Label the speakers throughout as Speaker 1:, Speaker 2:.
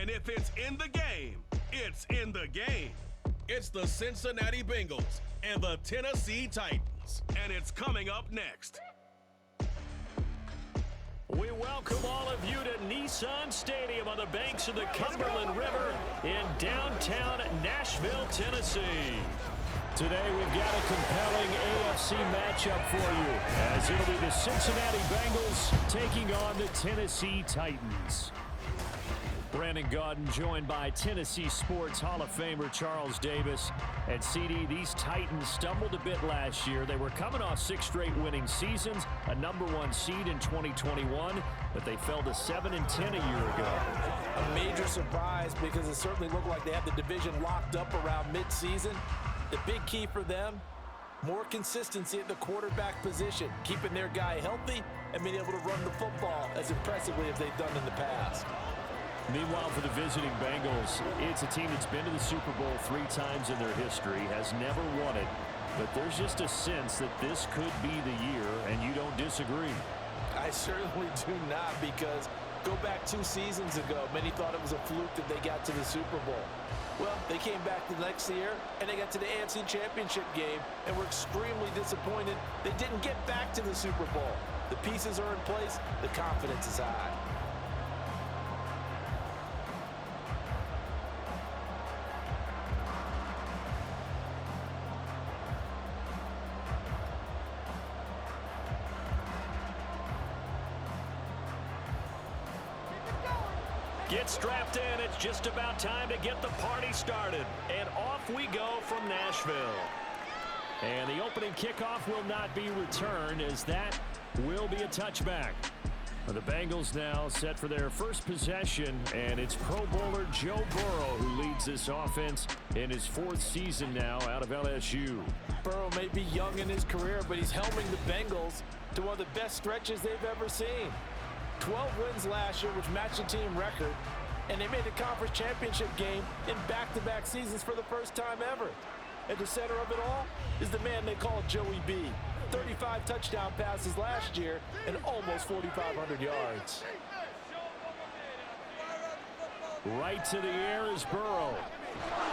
Speaker 1: And if it's in the game, it's in the game. It's the Cincinnati Bengals and the Tennessee Titans. And it's coming up next.
Speaker 2: We welcome all of you to Nissan Stadium on the banks of the Cumberland River in downtown Nashville, Tennessee. Today we've got a compelling AFC matchup for you, as it'll be the Cincinnati Bengals taking on the Tennessee Titans. Brandon Gaudin joined by Tennessee Sports Hall of Famer Charles Davis. And CD, these Titans stumbled a bit last year. They were coming off 6 straight winning seasons, a #1 seed in 2021, but they fell to 7-10 a year ago.
Speaker 3: A major surprise because it certainly looked like they had the division locked up around midseason. The big key for them, more consistency at the quarterback position, keeping their guy healthy and being able to run the football as impressively as they've done in the past.
Speaker 2: Meanwhile, for the visiting Bengals, it's a team that's been to the Super Bowl 3 times in their history, has never won it, but there's just a sense that this could be the year, and you don't disagree.
Speaker 3: I certainly do not, because go back 2 seasons ago, many thought it was a fluke that they got to the Super Bowl. Well, they came back the next year, and they got to the AFC Championship game, and were extremely disappointed they didn't get back to the Super Bowl. The pieces are in place, the confidence is high.
Speaker 2: Get strapped in. It's just about time to get the party started. And off we go from Nashville. And the opening kickoff will not be returned, as that will be a touchback. The Bengals now set for their first possession, and it's Pro Bowler Joe Burrow who leads this offense in his 4th season now out of LSU.
Speaker 3: Burrow may be young in his career, but he's helming the Bengals to one of the best stretches they've ever seen. 12 wins last year, which matched the team record, and they made the conference championship game in back-to-back seasons for the first time ever. At the center of it all is the man they call Joey B. 35 touchdown passes last year and almost 4,500 yards.
Speaker 2: Right to the air is Burrow.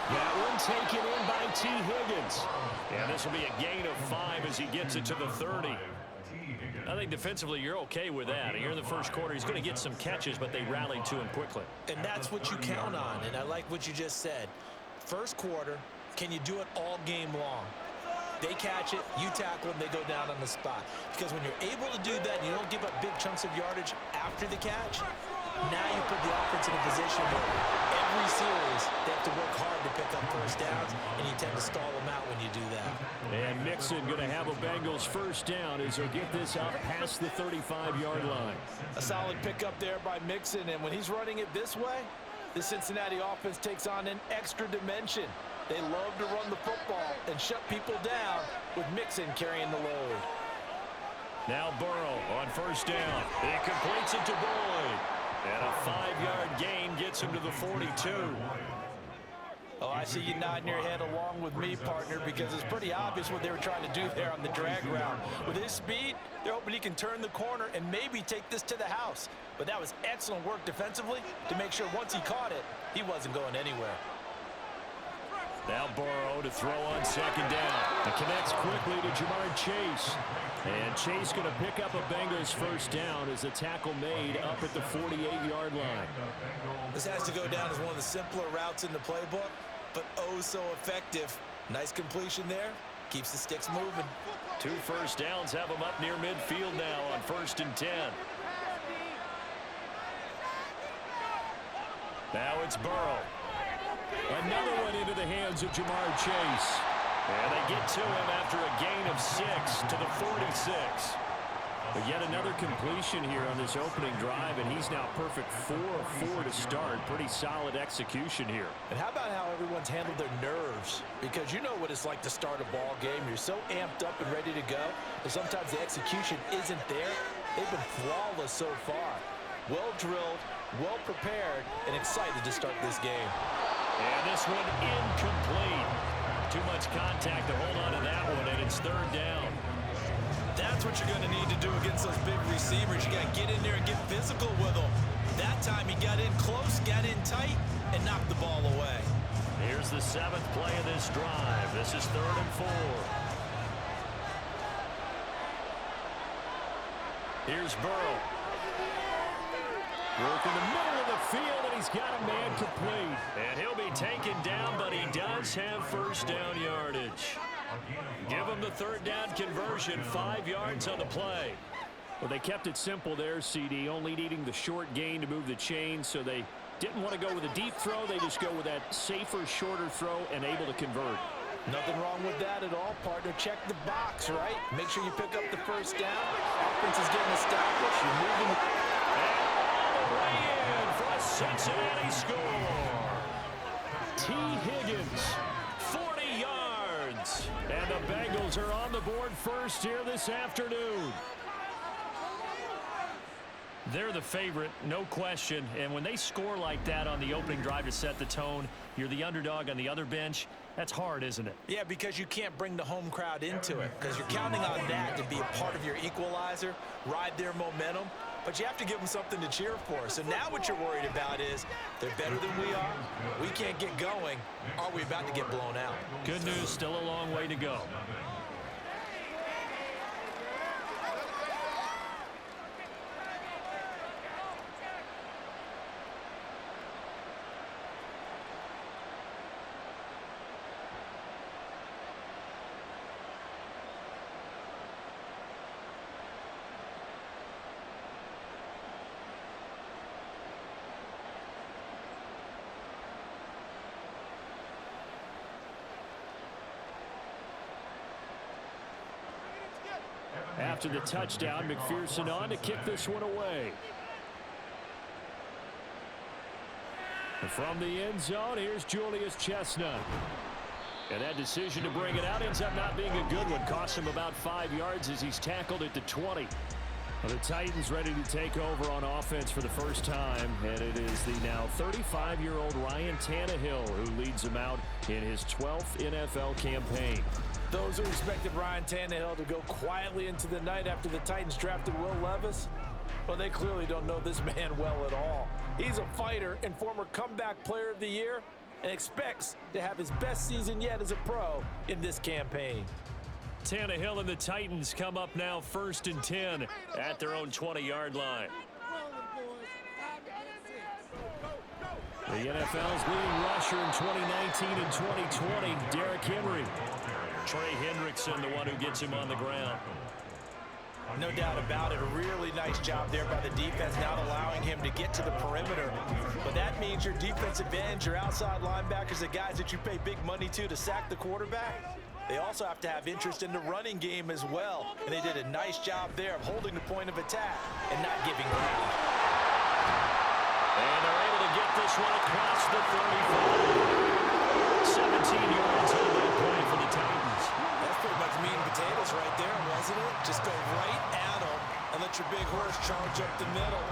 Speaker 2: That one taken in by T. Higgins. And this will be a gain of 5 as he gets it to the 30. I think defensively you're okay with that. Here in the first quarter, he's going to get some catches, but they rallied to him quickly.
Speaker 3: And that's what you count on, and I like what you just said. First quarter, can you do it all game long? They catch it, you tackle them, they go down on the spot. Because when you're able to do that and you don't give up big chunks of yardage after the catch, now you put the offense in a position where every series they have to work hard to pick up first downs, and you tend to stall them out when you do that.
Speaker 2: And Mixon going to have a Bengals first down as he'll get this up past the 35-yard line.
Speaker 3: A solid pickup there by Mixon, and when he's running it this way, the Cincinnati offense takes on an extra dimension. They love to run the football and shut people down with Mixon carrying the load.
Speaker 2: Now Burrow on first down. He completes it to Boyd. And a 5-yard gain gets him to the 42.
Speaker 3: Oh, I see you nodding your head along with me, partner, because it's pretty obvious what they were trying to do there on the drag route. With his speed, they're hoping he can turn the corner and maybe take this to the house. But that was excellent work defensively to make sure once he caught it, he wasn't going anywhere.
Speaker 2: Now Burrow to throw on second down. It connects quickly to Jamar Chase. And Chase going to pick up a Bengals first down as the tackle made up at the 48-yard line.
Speaker 3: This has to go down as one of the simpler routes in the playbook, but oh so effective. Nice completion there. Keeps the sticks moving.
Speaker 2: 2 first downs have them up near midfield now on 1st and 10. Now it's Burrow. Another one into the hands of Jamar Chase. And they get to him after a gain of 6 to the 46. But yet another completion here on this opening drive, and he's now perfect 4 of 4 to start. Pretty solid execution here.
Speaker 3: And how about how everyone's handled their nerves? Because you know what it's like to start a ball game. You're so amped up and ready to go, but sometimes the execution isn't there. They've been flawless so far. Well drilled, well prepared, and excited to start this game.
Speaker 2: And this one incomplete. Too much contact to hold on to that one, and it's 3rd down.
Speaker 3: That's what you're going to need to do against those big receivers. You got to get in there and get physical with them. That time he got in close, got in tight,
Speaker 2: 7th play of this drive. This is 3rd and 4. Here's Burrow. Work in the middle of the field, and he's got a man complete. And he'll be taken down, but he does have first down yardage. Give him the 3rd down conversion, 5 yards on the play. Well, they kept it simple there, CD, only needing the short gain to move the chain, so they didn't want to go with a deep throw. They just go with that safer, shorter throw and able to convert.
Speaker 3: Nothing wrong with that at all, partner. Check the box, right? Make sure you pick up the first down. Offense is getting established. You're moving.
Speaker 2: And all the way in for a Cincinnati score. T. Higgins, 40 yards. And the Bengals are on the board first here this afternoon. They're the favorite, no question. And when they score like that on the opening drive to set the tone, you're the underdog on the other bench. That's hard, isn't it?
Speaker 3: Yeah, because you can't bring the home crowd into it, because you're counting on that to be a part of your equalizer, ride their momentum. But you have to give them something to cheer for. So now what you're worried about is they're better than we are. We can't get going. Are we about to get blown out?
Speaker 2: Good news, still a long way to go. After the touchdown, McPherson on to kick this one away. And from the end zone, here's Julius Chestnut. And that decision to bring it out ends up not being a good one. Cost him about 5 yards as he's tackled at the 20. Well, the Titans ready to take over on offense for the first time, and it is the now 35-year-old Ryan Tannehill who leads them out in his 12th NFL campaign.
Speaker 3: Those who expected Ryan Tannehill to go quietly into the night after the Titans drafted Will Levis, well, they clearly don't know this man well at all. He's a fighter and former comeback player of the year and expects to have his best season yet as a pro in this campaign.
Speaker 2: Tannehill and the Titans come up now 1st and 10 at their own 20-yard line. The NFL's leading rusher in 2019 and 2020, Derrick Henry. Trey Hendrickson, the one who gets him on the ground.
Speaker 3: No doubt about it. A really nice job there by the defense, not allowing him to get to the perimeter. But that means your defensive ends, your outside linebackers, the guys that you pay big money to sack the quarterback, they also have to have interest in the running game as well. And they did a nice job there of holding the point of attack and not giving ground.
Speaker 2: And they're able to get this one across the 35. 17 yards on that play for the Titans.
Speaker 3: That's pretty much meat and potatoes right there, wasn't it? Just go right at them and let your big horse charge up the middle.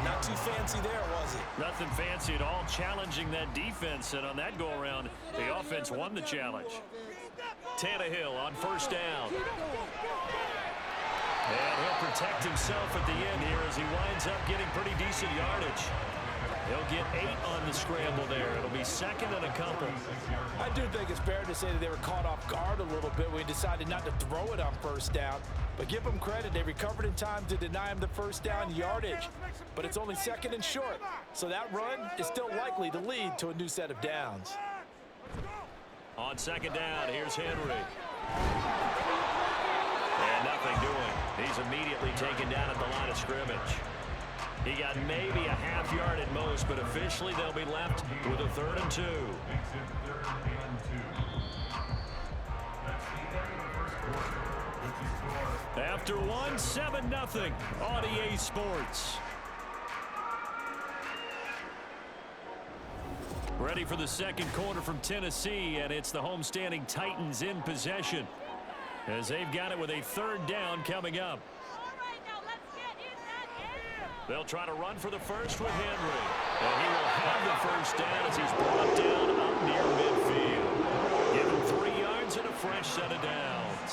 Speaker 3: Not too fancy there, was it?
Speaker 2: Nothing fancy at all, challenging that defense. And on that go-around, the offense won the challenge. Tannehill on 1st down. And he'll protect himself at the end here as he winds up getting pretty decent yardage. He'll get 8 on the scramble there. It'll be 2nd and a couple.
Speaker 3: I do think it's fair to say that they were caught off guard a little bit when he decided not to throw it on 1st down. But give them credit. They recovered in time to deny him the 1st down yardage. But it's only 2nd and short. So that run is still likely to lead to a new set of downs.
Speaker 2: On 2nd down, here's Henry. And nothing doing. He's immediately taken down at the line of scrimmage. He got maybe a half yard at most, but officially they'll be left with a 3rd and 2. After one, 7-0 on EA Sports. Ready for the 2nd quarter from Tennessee, and it's the homestanding Titans in possession as they've got it with a 3rd down coming up. They'll try to run for the first with Henry. And he will have the 1st down as he's brought down up near midfield. Give him 3 yards and a fresh set of downs.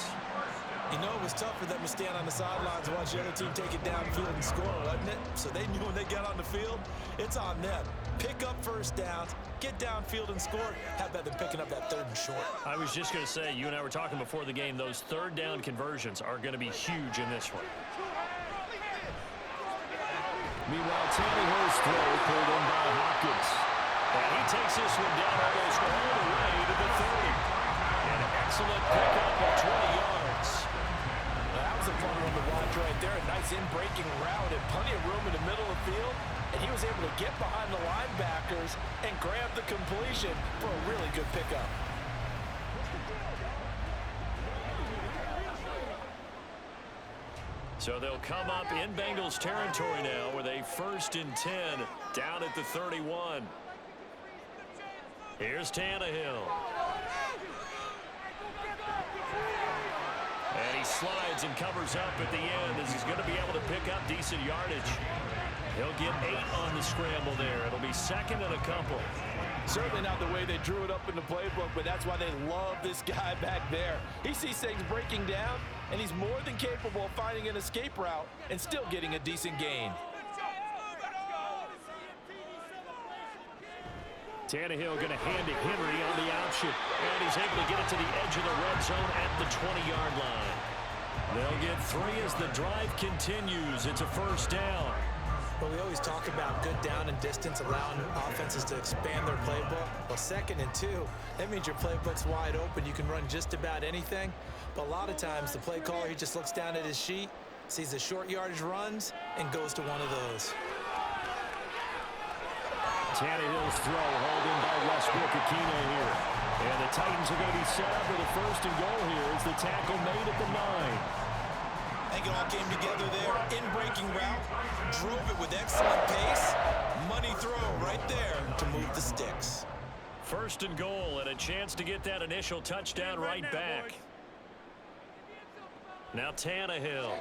Speaker 3: You know, it was tough for them to stand on the sidelines and watch the other team take it downfield and score, wasn't it? So they knew when they got on the field, it's on them. Pick up first downs, get downfield and score. How about them picking up that 3rd and short?
Speaker 2: I was just going to say, you and I were talking before the game, those 3rd down conversions are going to be huge in this one.
Speaker 4: Meanwhile, Tannehill's throw pulled in by Hopkins.
Speaker 2: And he takes this one down almost all the way to the 30. An excellent pickup of 20 yards.
Speaker 3: Well, that was a fun one to watch right there. A nice in-breaking route and plenty of room in the middle of the field. And he was able to get behind the linebackers and grab the completion for a really good pickup.
Speaker 2: So they'll come up in Bengals territory now with a 1st and 10 down at the 31. Here's Tannehill. And he slides and covers up at the end as he's going to be able to pick up decent yardage. He'll get 8 on the scramble there. It'll be 2nd and a couple.
Speaker 3: Certainly not the way they drew it up in the playbook, but that's why they love this guy back there. He sees things breaking down, and he's more than capable of finding an escape route and still getting a decent gain.
Speaker 2: Tannehill going to hand it Henry on the option, and he's able to get it to the edge of the red zone at the 20-yard line. They'll get 3 as the drive continues. It's a 1st down.
Speaker 5: Well, we always talk about good down and distance, allowing offenses to expand their playbook. Well, 2nd and 2, that means your playbook's wide open. You can run just about anything. But a lot of times, the play caller, he just looks down at his sheet, sees the short yardage runs, and goes to one of those.
Speaker 2: Tannehill's throw hauled in by Westbrook-Ikhine here. And the Titans are going to be set up with a 1st and goal here as the tackle made at the 9.
Speaker 3: I think it all came together there. In-breaking route, drove it with excellent pace. Money throw right there to move the sticks.
Speaker 2: 1st and goal and a chance to get that initial touchdown right back. Now Tannehill.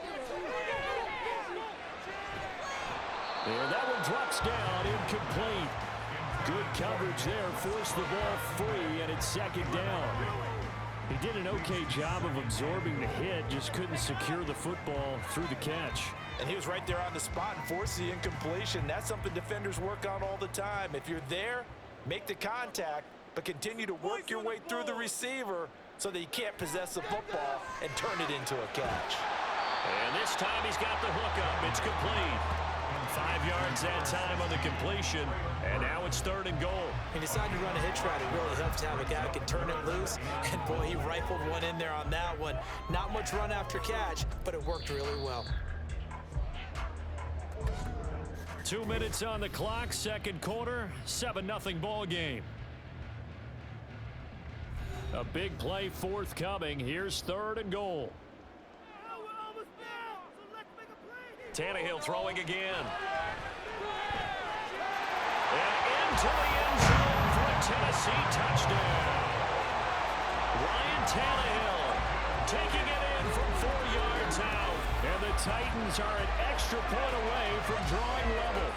Speaker 2: And that one drops down, incomplete. Good coverage there, forced the ball free, and it's 2nd down. He did an okay job of absorbing the hit, just couldn't secure the football through the catch.
Speaker 3: And he was right there on the spot and forced the incompletion. That's something defenders work on all the time. If you're there, make the contact, but continue to work your way through the receiver so that you can't possess the football and turn it into a catch.
Speaker 2: And this time he's got the hook up. It's complete. 5 yards that time on the completion, and now it's 3rd and goal.
Speaker 5: He decided to run a hitch route. It really helps to have a guy who can turn it loose. And, boy, he rifled one in there on that one. Not much run after catch, but it worked really well.
Speaker 2: 2 minutes on the clock, 2nd quarter, 7-0 ball game. A big play forthcoming. Here's 3rd and goal. Tannehill throwing again. And into the end zone for a Tennessee touchdown. Ryan Tannehill taking it in from 4 yards out. And the Titans are an extra point away from drawing level.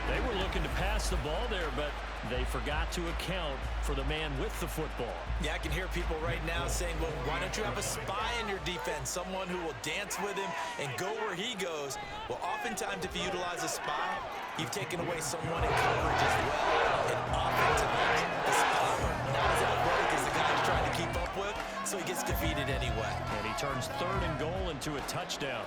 Speaker 2: They were looking to pass the ball there, but they forgot to account for the man with the football.
Speaker 5: Yeah, I can hear people right now saying, well, why don't you have a spy in your defense, someone who will dance with him and go where he goes? Well, oftentimes if you utilize a spy, you've taken away someone in coverage as well. And oftentimes, the spy not as athletic as the guy he's trying to keep up with, so he gets defeated anyway.
Speaker 2: And he turns 3rd and goal into a touchdown.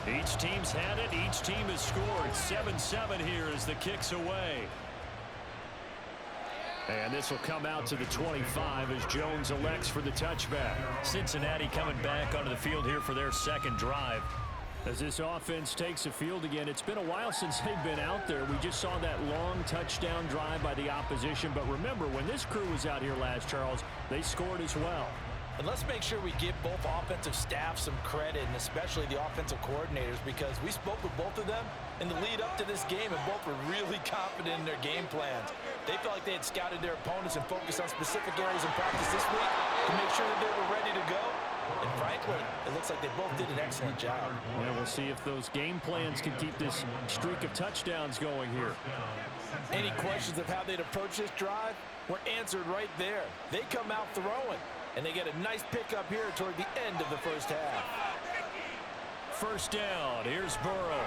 Speaker 2: Each team's had it. Each team has scored. 7-7 here as the kick's away. And this will come out to the 25 as Jones elects for the touchback. Cincinnati coming back onto the field here for their 2nd drive. As this offense takes the field again, it's been a while since they've been out there. We just saw that long touchdown drive by the opposition. But remember, when this crew was out here last, Charles, they scored as well.
Speaker 3: And let's make sure we give both offensive staff some credit, and especially the offensive coordinators, because we spoke with both of them in the lead up to this game, and both were really confident in their game plans. They felt like they had scouted their opponents and focused on specific areas in practice this week to make sure that they were ready to go. And frankly, it looks like they both did an excellent job.
Speaker 2: Yeah, we'll see if those game plans can keep this streak of touchdowns going here.
Speaker 3: Any questions of how they'd approach this drive were answered right there. They come out throwing, and they get a nice pickup here toward the end of the first half.
Speaker 2: First down, here's Burrow.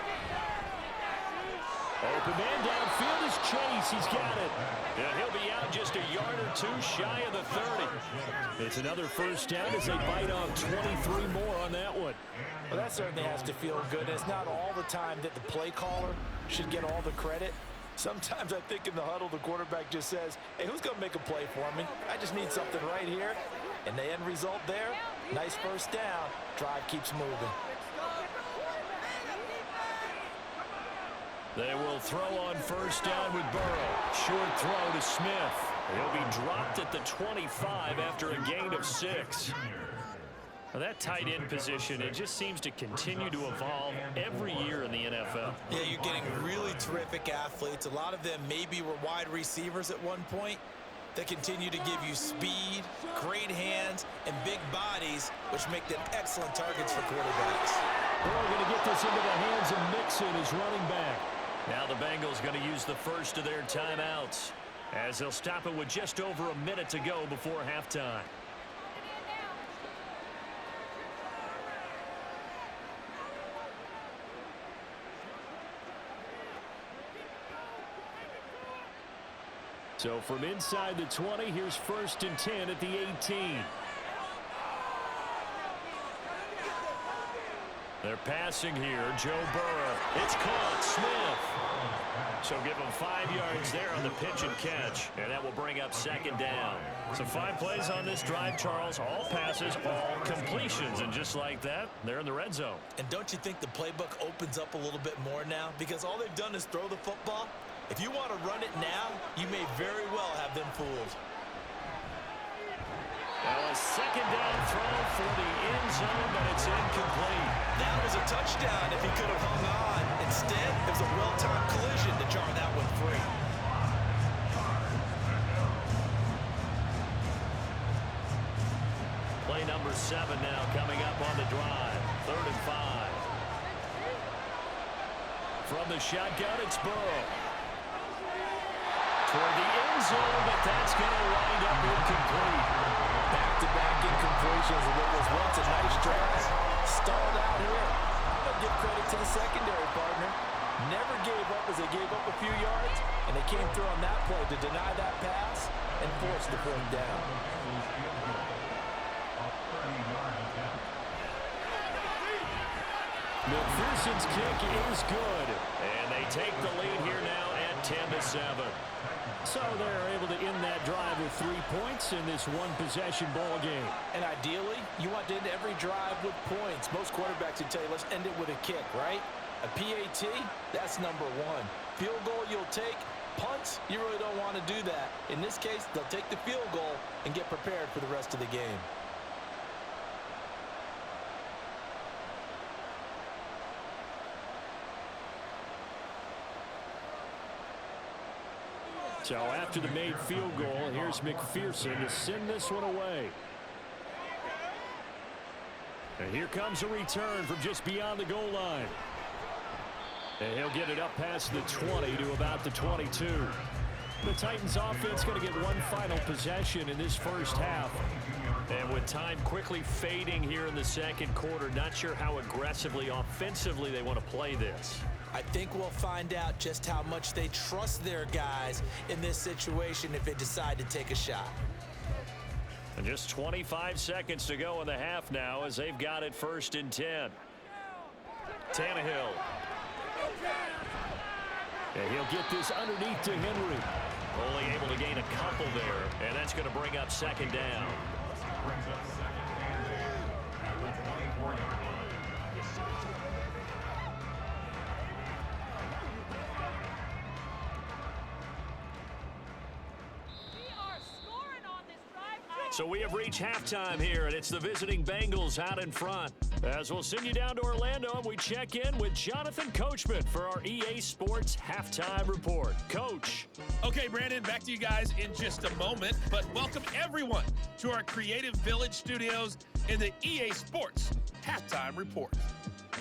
Speaker 2: Open man downfield is Chase. He's got it. Yeah, he'll be out just a yard or two shy of the 30. It's another first down as they bite off 23 more on that one.
Speaker 3: Well, that certainly has to feel good. It's not all the time that the play caller should get all the credit. Sometimes I think in the huddle, the quarterback just says, hey, who's going to make a play for me? I just need something right here. And the end result there, nice first down. Drive keeps moving.
Speaker 2: They will throw on first down with Burrow. Short throw to Smith. He'll be dropped at the 25 after a gain of 6. Well, that tight end position, it just seems to continue to evolve every year in the NFL.
Speaker 5: Yeah, you're getting really terrific athletes. A lot of them maybe were wide receivers at one point. They continue to give you speed, great hands, and big bodies, which make them excellent targets for quarterbacks.
Speaker 2: We're going to get this into the hands of Mixon, his running back. Now the Bengals going to use the first of their timeouts, as they'll stop it with just over a minute to go before halftime. So from inside the 20, here's 1st and 10 at the 18. They're passing here. Joe Burrow. It's caught. Smith. So give him 5 yards there on the pitch and catch. And that will bring up 2nd down. So 5 plays on this drive, Charles. All passes, all completions. And just like that, they're in the red zone.
Speaker 5: And don't you think the playbook opens up a little bit more now? Because all they've done is throw the football. If you want to run it now, you may very well have them fooled.
Speaker 2: Well, a 2nd down throw for the end zone, but it's incomplete.
Speaker 5: That was a touchdown if he could have hung on. Instead, it was a well-timed collision to jar that one free.
Speaker 2: Play number 7 now coming up on the drive. 3rd and 5. From the shotgun, it's Burrow. Toward the end zone, but that's going to wind up incomplete.
Speaker 3: Back-to-back incompletions, and what was once a nice drive stalled out here. I'm going to give credit to the secondary partner. Never gave up as they gave up a few yards, and they came through on that play to deny that pass and force the 4th down.
Speaker 2: McPherson's kick is good, and they take the lead here now at 10-7. So they're able to end that drive with 3 points in this one-possession ball game.
Speaker 3: And ideally, you want to end every drive with points. Most quarterbacks would tell you, let's end it with a kick, right? A PAT, that's number 1. Field goal you'll take. Punts, you really don't want to do that. In this case, they'll take the field goal and get prepared for the rest of the game.
Speaker 2: So after the made field goal, here's McPherson to send this one away. And here comes a return from just beyond the goal line. And he'll get it up past the 20 to about the 22. The Titans offense going to get one final possession in this first half. And with time quickly fading here in the second quarter, not sure how aggressively, offensively they want to play this.
Speaker 5: I think we'll find out just how much they trust their guys in this situation if they decide to take a shot.
Speaker 2: And just 25 seconds to go in the half now as they've got it 1st and 10. Tannehill. And he'll get this underneath to Henry. Only able to gain a couple there, and that's going to bring up 2nd down. So we have reached halftime here, and it's the visiting Bengals out in front. As we'll send you down to Orlando, and we check in with Jonathan Coachman for our EA Sports Halftime Report. Coach.
Speaker 6: Okay, Brandon, back to you guys in just a moment, but welcome everyone to our Creative Village studios in the EA Sports Halftime Report.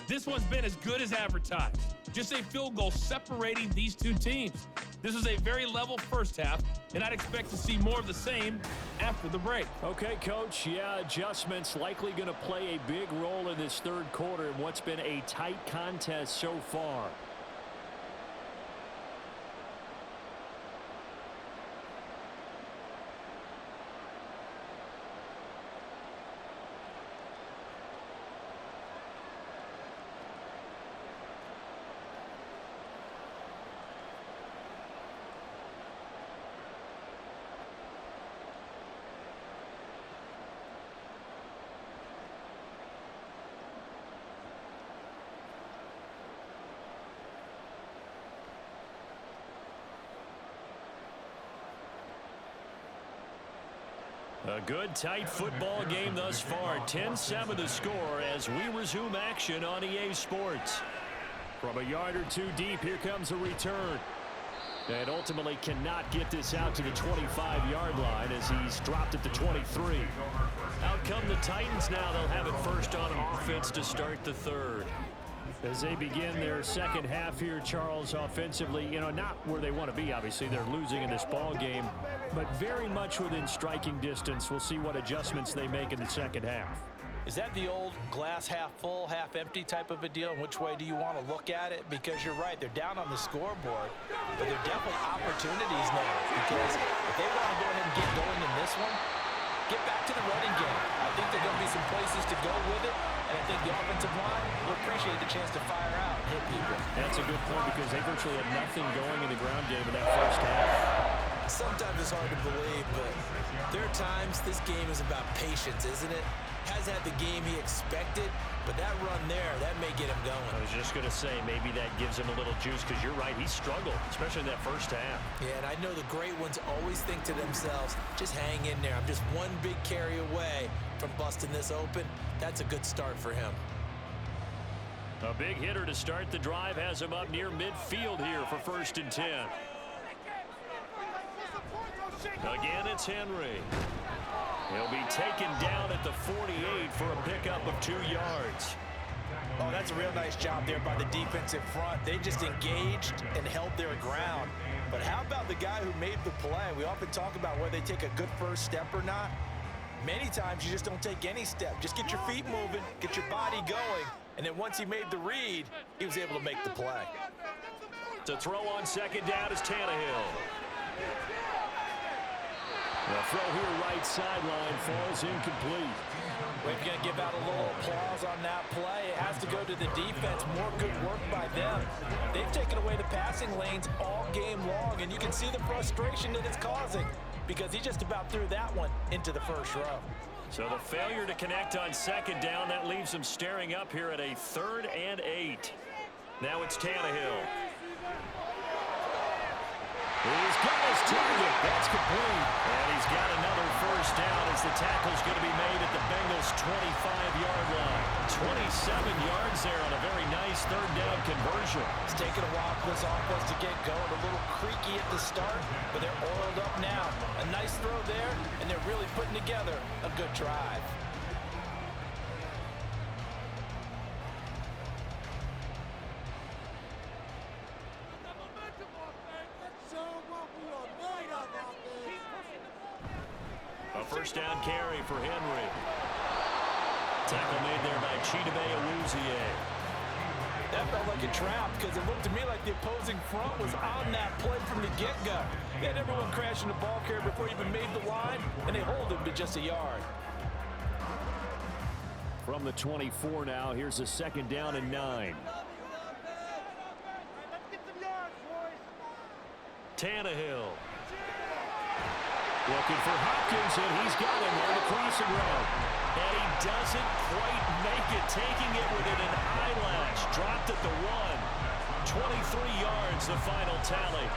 Speaker 6: This one's been as good as advertised. Just a field goal separating these two teams. This is a very level first half, and I'd expect to see more of the same after the break.
Speaker 2: Okay, Coach. Yeah, adjustments likely going to play a big role in this third quarter in what's been a tight contest so far. A good, tight football game thus far. 10-7 the score as we resume action on EA Sports. From a yard or two deep, here comes a return. And ultimately cannot get this out to the 25-yard line as he's dropped at the 23. Out come the Titans now. They'll have it first on offense to start the third. As they begin their second half here, Charles, offensively, not where they want to be, obviously. They're losing in this ball game, but very much within striking distance. We'll see what adjustments they make in the second half.
Speaker 3: Is that the old glass half full, half empty type of a deal? Which way do you want to look at it? Because you're right, they're down on the scoreboard, but they're definitely opportunities now. Because if they want to go ahead and get going in this one, get back to the running game. I think there are going to be some places to go with it, and I think the offensive line will appreciate the chance to fire out and hit people.
Speaker 2: That's a good point because they virtually had nothing going in the ground game in that first half.
Speaker 5: Sometimes it's hard to believe, but there are times this game is about patience, isn't it? Hasn't had the game he expected, but that run there, that may get him going.
Speaker 2: I was just going to say, maybe that gives him a little juice because you're right, he struggled, especially in that first half.
Speaker 5: Yeah, and I know the great ones always think to themselves, just hang in there. I'm just one big carry away from busting this open. That's a good start for him.
Speaker 2: A big hitter to start the drive has him up near midfield here for 1st and 10. Again, it's Henry. He'll be taken down at the 48 for a pickup of 2 yards.
Speaker 3: Oh, that's a real nice job there by the defensive front. They just engaged and held their ground. But how about the guy who made the play? We often talk about whether they take a good first step or not. Many times you just don't take any step. Just get your feet moving, get your body going, and then once he made the read, he was able to make the play.
Speaker 2: To throw on 2nd down is Tannehill. The throw here right sideline falls incomplete.
Speaker 3: We're going to give out a little applause on that play. It has to go to the defense. More good work by them. They've taken away the passing lanes all game long, and you can see the frustration that it's causing because he just about threw that one into the first row.
Speaker 2: So the failure to connect on 2nd down, that leaves him staring up here at a 3rd and 8. Now it's Tannehill. He's got his target. That's complete. And he's got another first down as the tackle's going to be made at the Bengals' 25-yard line. 27 yards there on a very nice 3rd down conversion.
Speaker 3: It's taken a while for this offense to get going. A little creaky at the start, but they're oiled up now. A nice throw there, and they're really putting together a good drive.
Speaker 2: A first down carry for Henry. Tackle made there by Chidobe Awuzie.
Speaker 3: That felt like a trap because it looked to me like the opposing front was on that play from the get-go. They had everyone crashing the ball carrier before he even made the line, and they hold him to just a yard.
Speaker 2: From the 24 now, here's a 2nd down and 9. Tannehill. Looking for Hopkins, and he's got him on the crossing route. And he doesn't quite make it, taking it within an eyelash. Dropped at the 1. 23 yards, the final tally.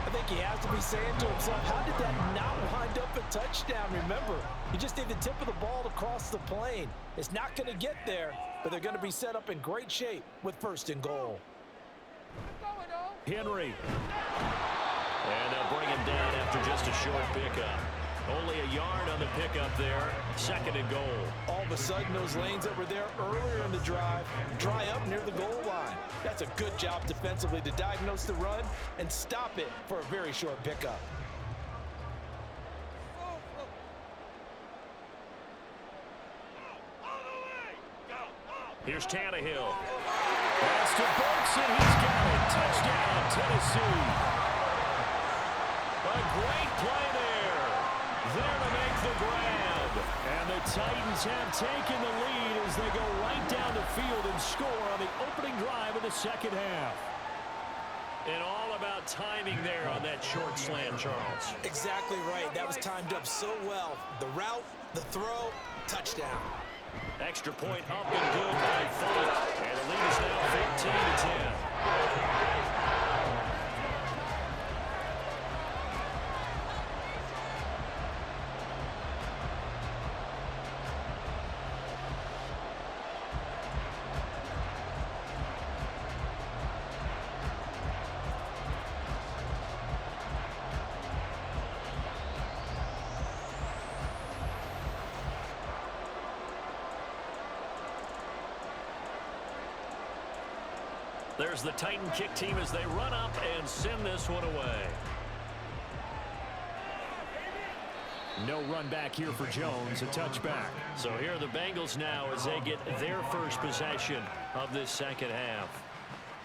Speaker 3: I think he has to be saying to himself, how did that not wind up at touchdown. Remember, you just need the tip of the ball to cross the plane. It's not going to get there, but they're going to be set up in great shape with 1st and goal.
Speaker 2: Henry. And they'll bring him down after just a short pickup. Only a yard on the pickup there. 2nd and goal.
Speaker 3: All of a sudden, those lanes that were there earlier in the drive dry up near the goal line. That's a good job defensively to diagnose the run and stop it for a very short pickup.
Speaker 2: Here's Tannehill. Pass to Burks, and he's got it. Touchdown, Tennessee. A great play there. There to make the grab. And the Titans have taken the lead as they go right down the field and score on the opening drive of the 2nd half. And all about timing there on that short slant, Charles.
Speaker 5: Exactly right. That was timed up so well. The route, the throw, touchdown.
Speaker 2: Extra point up and good by Funk. And the lead is now 14-10. There's the Titan kick team as they run up and send this one away. No run back here for Jones, a touchback. So here are the Bengals now as they get their first possession of this 2nd half.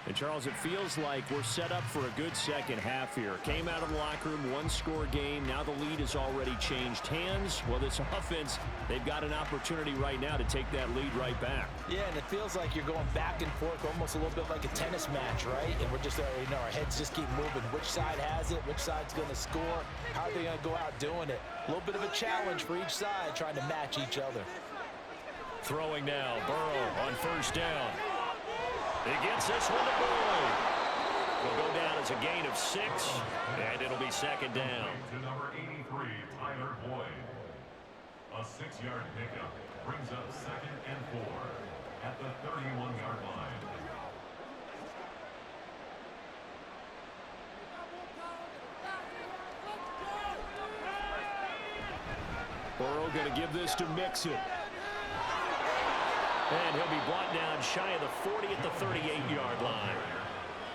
Speaker 2: And Charles, it feels like we're set up for a good 2nd half here. Came out of the locker room, 1-score game. Now the lead has already changed hands. Well, this offense, they've got an opportunity right now to take that lead right back.
Speaker 3: Yeah, and it feels like you're going back and forth, almost a little bit like a tennis match, right? And we're just, our heads just keep moving. Which side has it? Which side's going to score? How are they going to go out doing it? A little bit of a challenge for each side, trying to match each other.
Speaker 2: Throwing now, Burrow on 1st down. He gets this one to Boyd. Will go down as a gain of 6, and it'll be 2nd down.
Speaker 7: To number 83, Tyler Boyd. A 6-yard pickup brings up 2nd and 4 at the 31-yard line.
Speaker 2: Burrow going to give this to Mixon. And he'll be brought down shy of the 40 at the 38-yard line.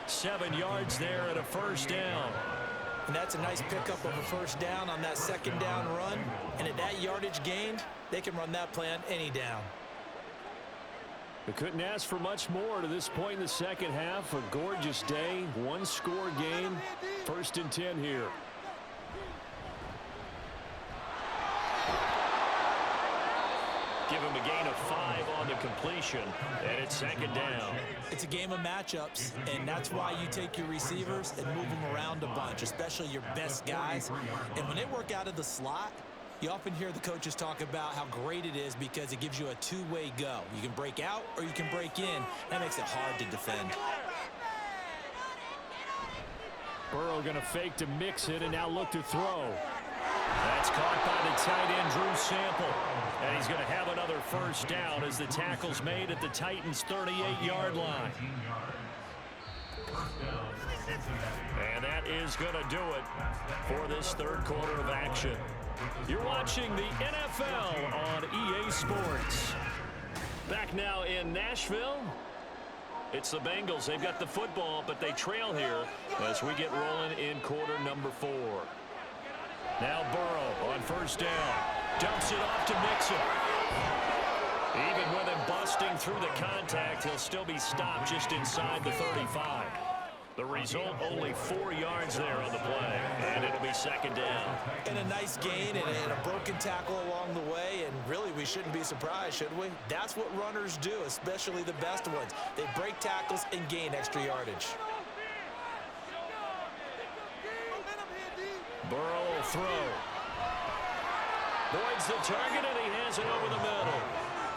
Speaker 2: 7 yards there and a 1st down.
Speaker 5: And that's a nice pickup of a 1st down on that 2nd down run. And at that yardage gained, they can run that play on any down.
Speaker 2: They couldn't ask for much more to this point in the 2nd half. A gorgeous day, 1-score game. 1st and 10 here. Give him a gain of 5 on the completion, and it's 2nd down.
Speaker 5: It's a game of matchups, and that's why you take your receivers and move them around a bunch, especially your best guys. And when they work out of the slot, you often hear the coaches talk about how great it is because it gives you a two-way go. You can break out or you can break in. That makes it hard to defend.
Speaker 2: Burrow going to fake to Mixon and now look to throw. That's caught by the tight end, Drew Sample. And he's going to have another 1st down as the tackle's made at the Titans' 38-yard line. And that is going to do it for this 3rd quarter of action. You're watching the NFL on EA Sports. Back now in Nashville. It's the Bengals. They've got the football, but they trail here as we get rolling in quarter number 4. Now Burrow on 1st down. Dumps it off to Mixon. Even with him busting through the contact, he'll still be stopped just inside the 35. The result, only 4 yards there on the play, and it'll be 2nd down.
Speaker 5: And a nice gain and a broken tackle along the way, and really we shouldn't be surprised, should we? That's what runners do, especially the best ones. They break tackles and gain extra yardage.
Speaker 2: Burrow will throw. Boyd's the target, and he has it over the middle.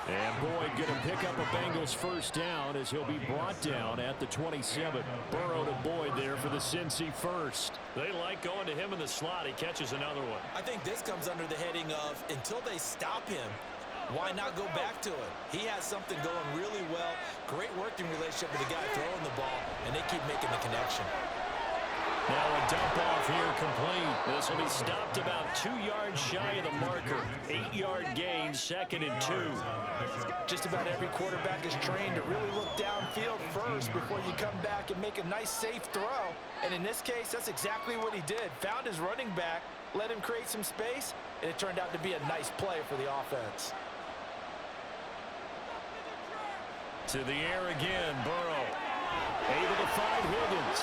Speaker 2: And Boyd going to pick up a Bengals first down as he'll be brought down at the 27. Burrow to Boyd there for the Cincy first. They like going to him in the slot. He catches another one.
Speaker 5: I think this comes under the heading of until they stop him, why not go back to it? He has something going really well. Great working relationship with the guy throwing the ball, and they keep making the connection.
Speaker 2: Now a dump off here complete. This will be stopped about 2 yards shy of the marker. 8-yard gain, 2nd and 2.
Speaker 3: Just about every quarterback is trained to really look downfield first before you come back and make a nice safe throw. And in this case, that's exactly what he did. Found his running back, let him create some space, and it turned out to be a nice play for the offense.
Speaker 2: To the air again, Burrow. Able to find Higgins.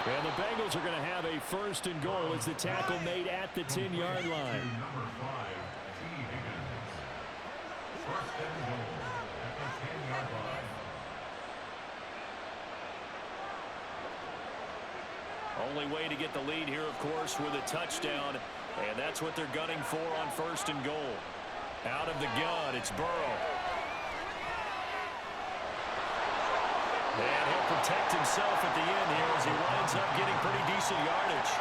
Speaker 2: And the Bengals are going to have a 1st and goal as the tackle made at the 10-yard line.
Speaker 7: Number 5, T. Higgins. 1st and goal at the 10-yard line.
Speaker 2: Only way to get the lead here, of course, with a touchdown. And that's what they're gunning for on 1st and goal. Out of the gun, it's Burrow. And he'll protect himself at the end here as he winds up getting pretty decent yardage.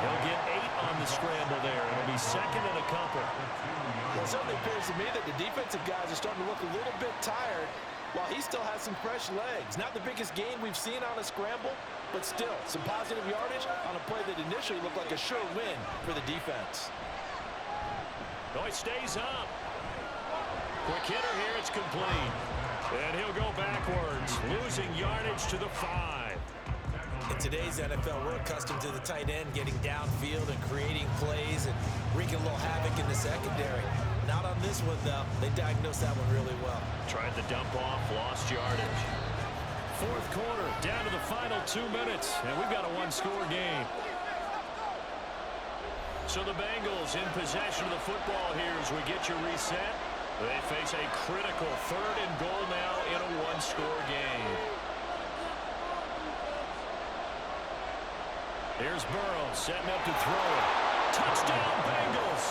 Speaker 2: He'll get 8 on the scramble there. It'll be 2nd and a couple.
Speaker 3: Well, it certainly appears to me that the defensive guys are starting to look a little bit tired while he still has some fresh legs. Not the biggest gain we've seen on a scramble, but still some positive yardage on a play that initially looked like a sure win for the defense.
Speaker 2: Oh, he stays up. Quick hitter here, it's complete. And he'll go backwards, losing yardage to the 5.
Speaker 5: In today's NFL, we're accustomed to the tight end getting downfield and creating plays and wreaking a little havoc in the secondary. Not on this one, though. They diagnosed that one really well.
Speaker 2: Tried the dump off, lost yardage. 4th quarter, down to the final 2 minutes, and we've got a 1-score game. So the Bengals in possession of the football here as we get your reset. They face a critical 3rd and goal now in a 1-score game. Here's Burrow setting up to throw it. Touchdown, Bengals!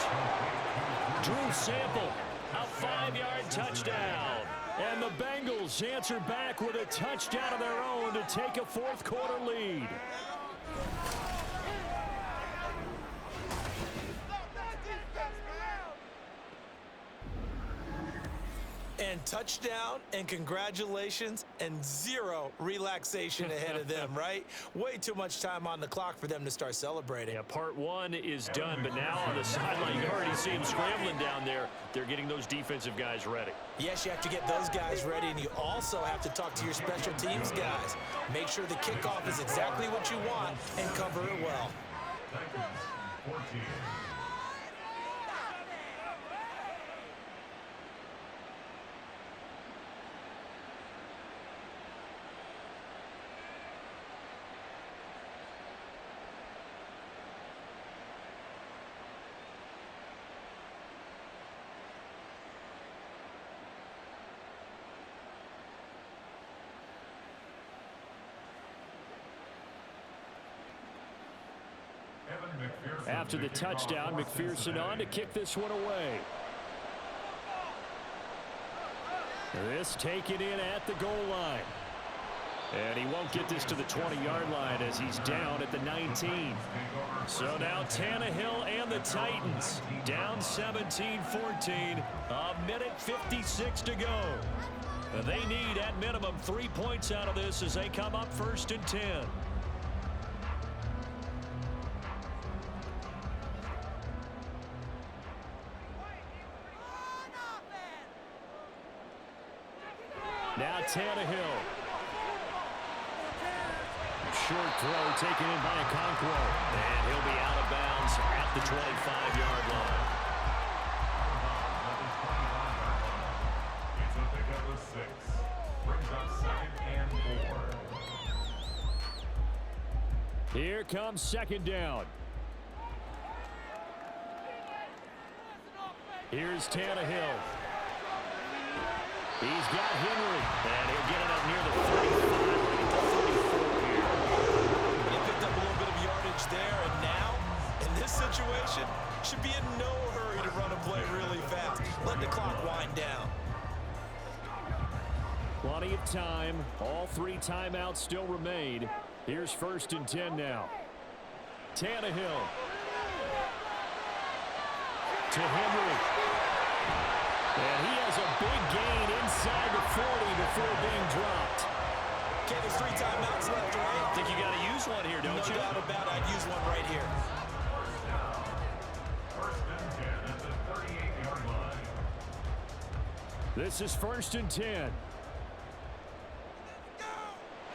Speaker 2: Drew Sample, a 5-yard touchdown. And the Bengals answer back with a touchdown of their own to take a 4th quarter lead.
Speaker 5: And touchdown and congratulations and 0 relaxation ahead of them, right? Way too much time on the clock for them to start celebrating.
Speaker 2: Yeah, part 1 is done, but now on the sideline, you can already see them scrambling down there. They're getting those defensive guys ready.
Speaker 5: Yes, you have to get those guys ready, and you also have to talk to your special teams guys. Make sure the kickoff is exactly what you want and cover it well.
Speaker 7: Titans, 14.
Speaker 2: After the touchdown, McPherson on to kick this one away. This taken in at the goal line. And he won't get this to the 20-yard line as he's down at the 19. So now Tannehill and the Titans down 17-14. A minute 56 to go. They need at minimum 3 points out of this as they come up 1st and 10. Now Tannehill. Short throw taken in by Okonkwo. And he'll be out of bounds at the 25-yard line.
Speaker 7: It's a pickup of 6. Brings up 2nd and 4.
Speaker 2: Here comes 2nd down. Here's Tannehill. He's got Henry, and he'll get it up near the 35, 34 here.
Speaker 5: He picked up a little bit of yardage there, and now, in this situation, should be in no hurry to run a play really fast. Let the clock wind down.
Speaker 2: Plenty of time. All 3 timeouts still remain. Here's 1st and 10 now. Tannehill. To Henry. And he has a big gain inside the 40 before being dropped.
Speaker 5: Okay, there's 3 timeouts left, right?
Speaker 2: I think you got to use one here, don't you?
Speaker 5: No doubt about it. I'd use one right here.
Speaker 7: First and 10 at the 38-yard line.
Speaker 2: This is 1st and 10.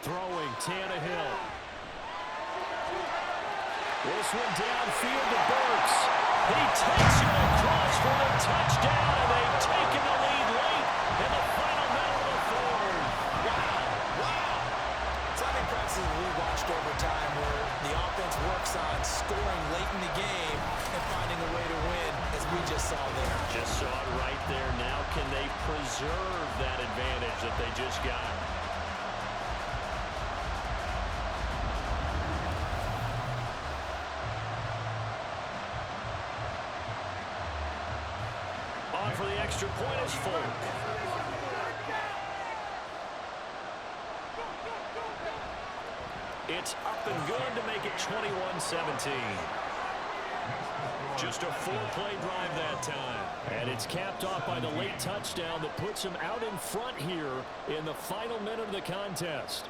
Speaker 2: Throwing Tannehill. This one downfield to Burks. He takes it across for a touchdown, and they've taken the lead late in the final minute of the 4th.
Speaker 5: Wow. Timing practices we watched over time where the offense works on scoring late in the game and finding a way to win, as we just saw there.
Speaker 2: Just saw it right there. Now can they preserve that advantage that they just got? On for the extra point is Folk. It's up and good to make it 21-17. Just a 4-play drive that time. And it's capped off by the late touchdown that puts him out in front here in the final minute of the contest.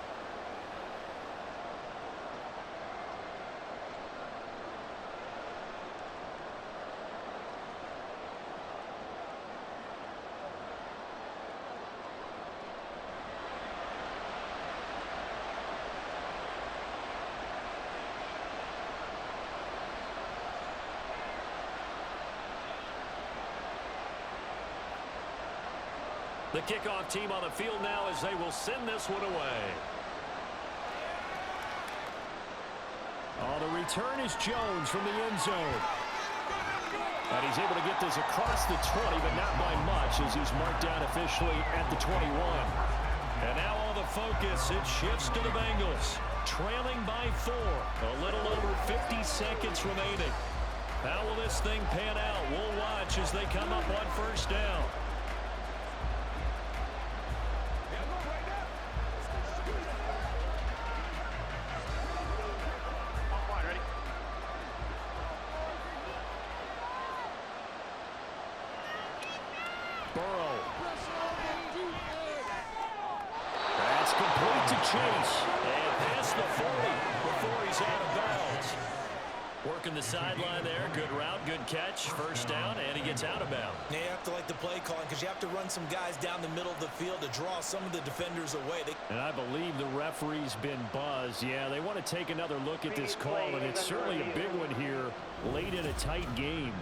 Speaker 2: The kickoff team on the field now as they will send this one away. Oh, the return is Jones from the end zone. And he's able to get this across the 20, but not by much as he's marked down officially at the 21. And now all the focus, it shifts to the Bengals, trailing by 4. A little over 50 seconds remaining. How will this thing pan out? We'll watch as they come up on 1st down. Burrow. That's complete to Chase. And past the 40 before he's out of bounds. Working the sideline there. Good route, good catch. 1st down, and he gets out of bounds.
Speaker 5: Now you have to like the play calling because you have to run some guys down the middle of the field to draw some of the defenders away.
Speaker 2: And I believe the referee's been buzzed. Yeah, they want to take another look at this call, and it's certainly a big one here late in a tight game.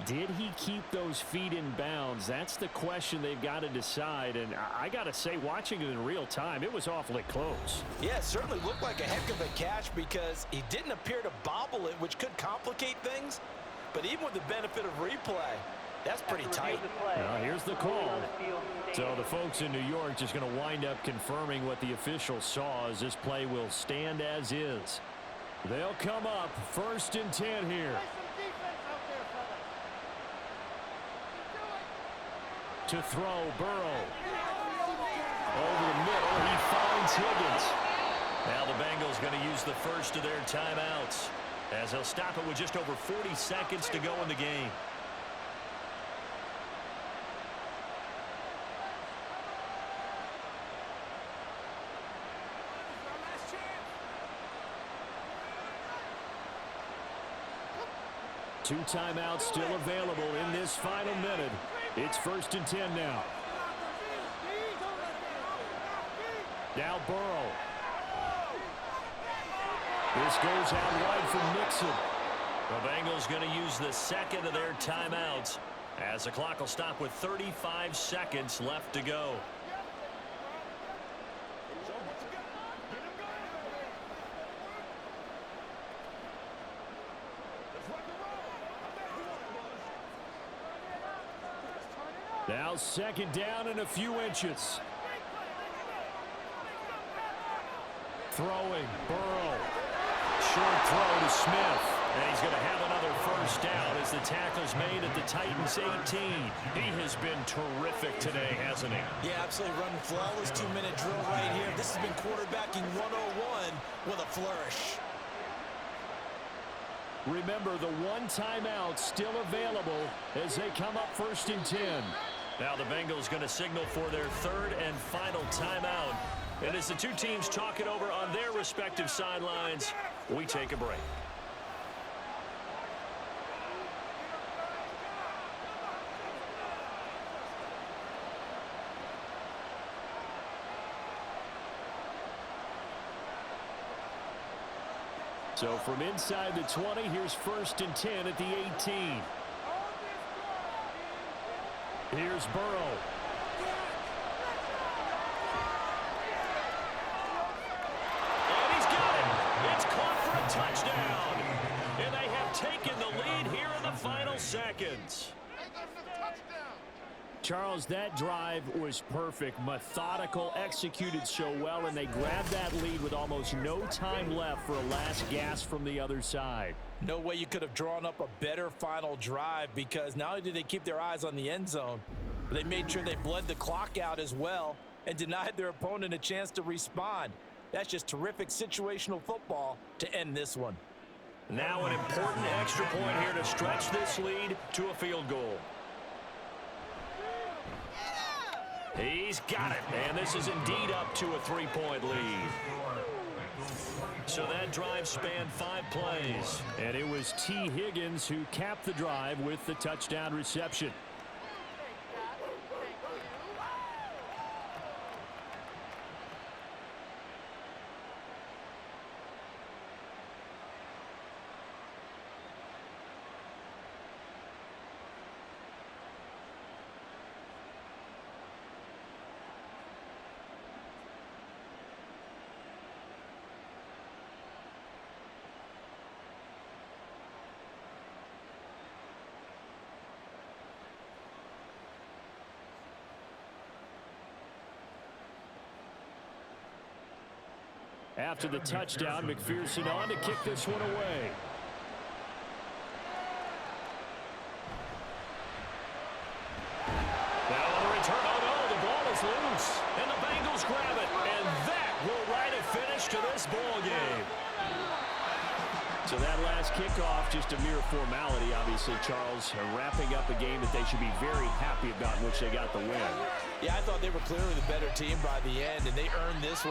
Speaker 2: Did he keep those feet in bounds? That's the question they've got to decide. And I got to say, watching it in real time, it was awfully close.
Speaker 5: Yeah, it certainly looked like a heck of a catch because he didn't appear to bobble it, which could complicate things. But even with the benefit of replay, that's pretty tight.
Speaker 2: Now, here's the call. So the folks in New York just going to wind up confirming what the official saw as this play will stand as is. They'll come up 1st and 10 here. To throw, Burrow. Over the middle, he finds Higgins. Now the Bengals going to use the 1st of their timeouts as they'll stop it with just over 40 seconds to go in the game. Two timeouts still available in this final minute. It's 1st and 10 now. Now Burrow. This goes out wide for Nixon. The Bengals going to use the 2nd of their timeouts as the clock will stop with 35 seconds left to go. Now 2nd down and a few inches. Throwing, Burrow. Short throw to Smith. And he's going to have another 1st down as as the tackle's made at the Titans 18. He has been terrific today, hasn't he?
Speaker 5: Yeah, absolutely running flawless 2-minute drill right here. This has been quarterbacking 101 with a flourish.
Speaker 2: Remember, the one timeout still available as they come up 1st and 10. Now the Bengals going to signal for their 3rd and final timeout. And as the two teams talk it over on their respective sidelines, we take a break. So from inside the 20, here's 1st and 10 at the 18. Here's Burrow. And he's got it. It's caught for a touchdown. And they have taken the lead here in the final seconds. Charles, that drive was perfect, methodical, executed so well, and they grabbed that lead with almost no time left for a last gasp from the other side.
Speaker 3: No way you could have drawn up a better final drive, because not only did they keep their eyes on the end zone, but they made sure they bled the clock out as well and denied their opponent a chance to respond. That's just terrific situational football to end this one.
Speaker 2: Now an important extra point here to stretch this lead to a field goal. He's got it, and this is indeed up to a 3-point lead. So that drive spanned 5 plays, and it was T. Higgins who capped the drive with the touchdown reception. After the touchdown, McPherson on to kick this one away. Now on the return, oh no, the ball is loose, and the Bengals grab it, and that will write a finish to this ball game. So that last kickoff, just a mere formality, obviously, Charles, wrapping up a game that they should be very happy about, in which they got the win.
Speaker 3: Yeah, I thought they were clearly the better team by the end, and they earned this one.